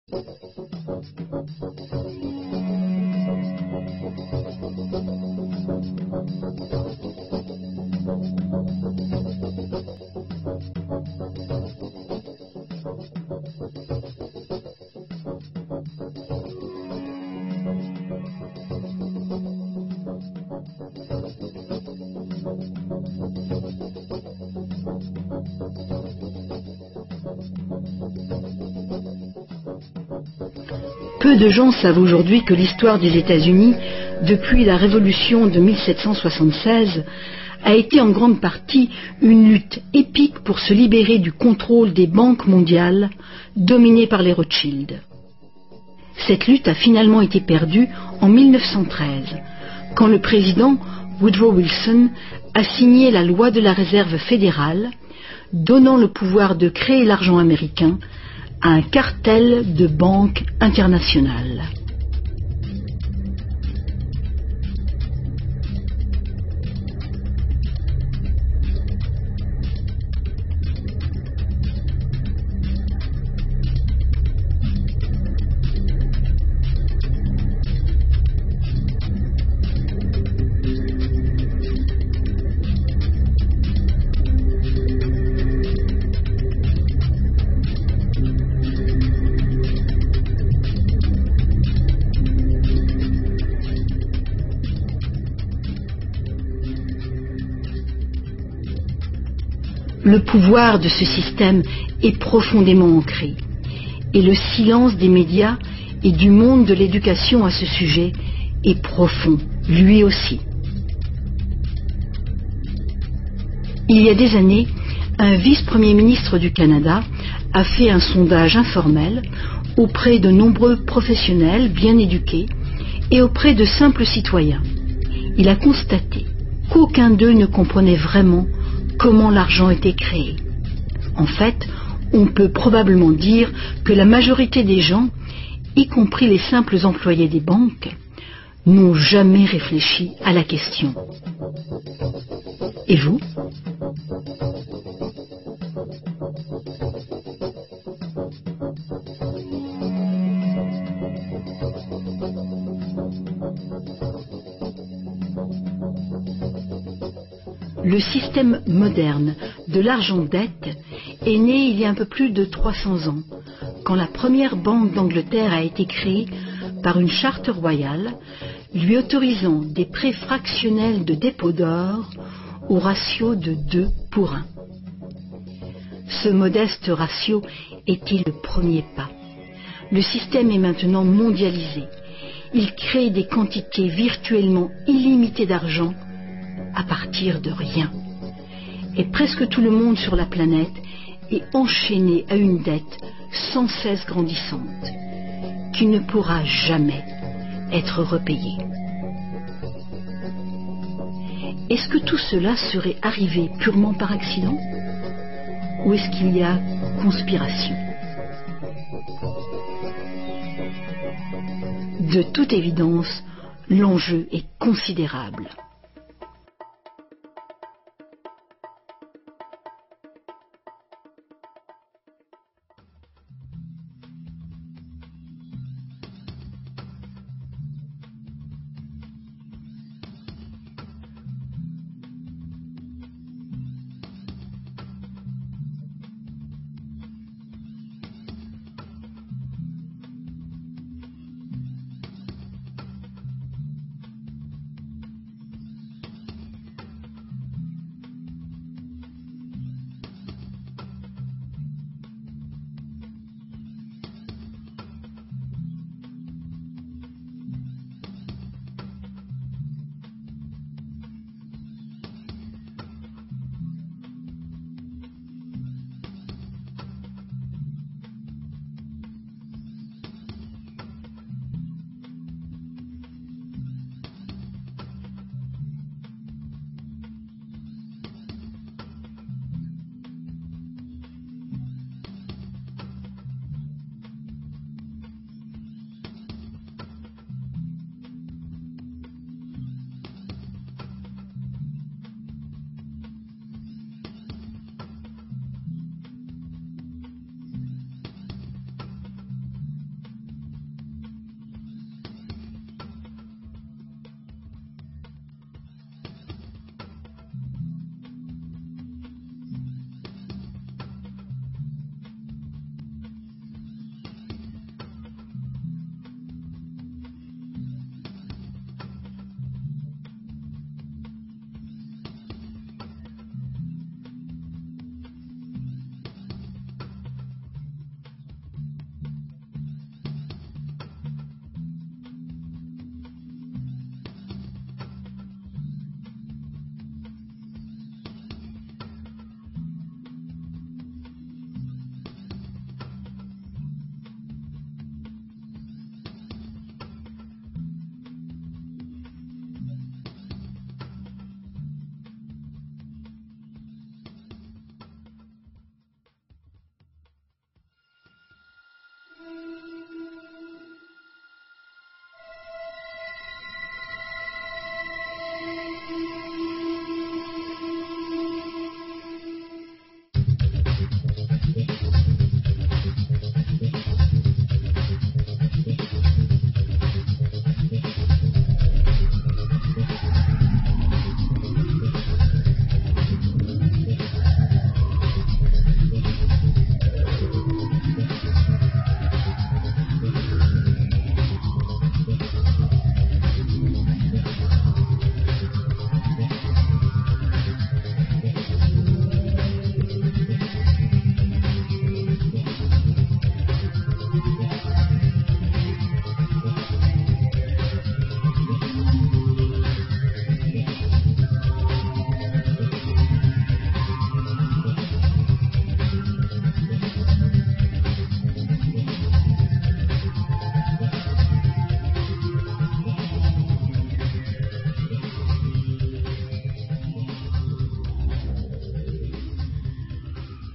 Peu de gens savent aujourd'hui que l'histoire des États-Unis, depuis la Révolution de 1776, a été en grande partie une lutte épique pour se libérer du contrôle des banques mondiales dominées par les Rothschild. Cette lutte a finalement été perdue en 1913, quand le président Woodrow Wilson a signé la loi de la réserve fédérale, donnant le pouvoir de créer l'argent américain à un cartel de banques internationales. Le pouvoir de ce système est profondément ancré, et le silence des médias et du monde de l'éducation à ce sujet est profond, lui aussi. Il y a des années, un vice-premier ministre du Canada a fait un sondage informel auprès de nombreux professionnels bien éduqués et auprès de simples citoyens. Il a constaté qu'aucun d'eux ne comprenait vraiment comment l'argent était créé. En fait, on peut probablement dire que la majorité des gens, y compris les simples employés des banques, n'ont jamais réfléchi à la question. Et vous ? Le système moderne de l'argent-dette est né il y a un peu plus de 300 ans, quand la première banque d'Angleterre a été créée par une charte royale lui autorisant des prêts fractionnels de dépôt d'or au ratio de 2 pour 1. Ce modeste ratio était le premier pas. Le système est maintenant mondialisé. Il crée des quantités virtuellement illimitées d'argent à partir de rien. Et presque tout le monde sur la planète est enchaîné à une dette sans cesse grandissante, qui ne pourra jamais être repayée. Est-ce que tout cela serait arrivé purement par accident? Ou est-ce qu'il y a conspiration? De toute évidence, l'enjeu est considérable.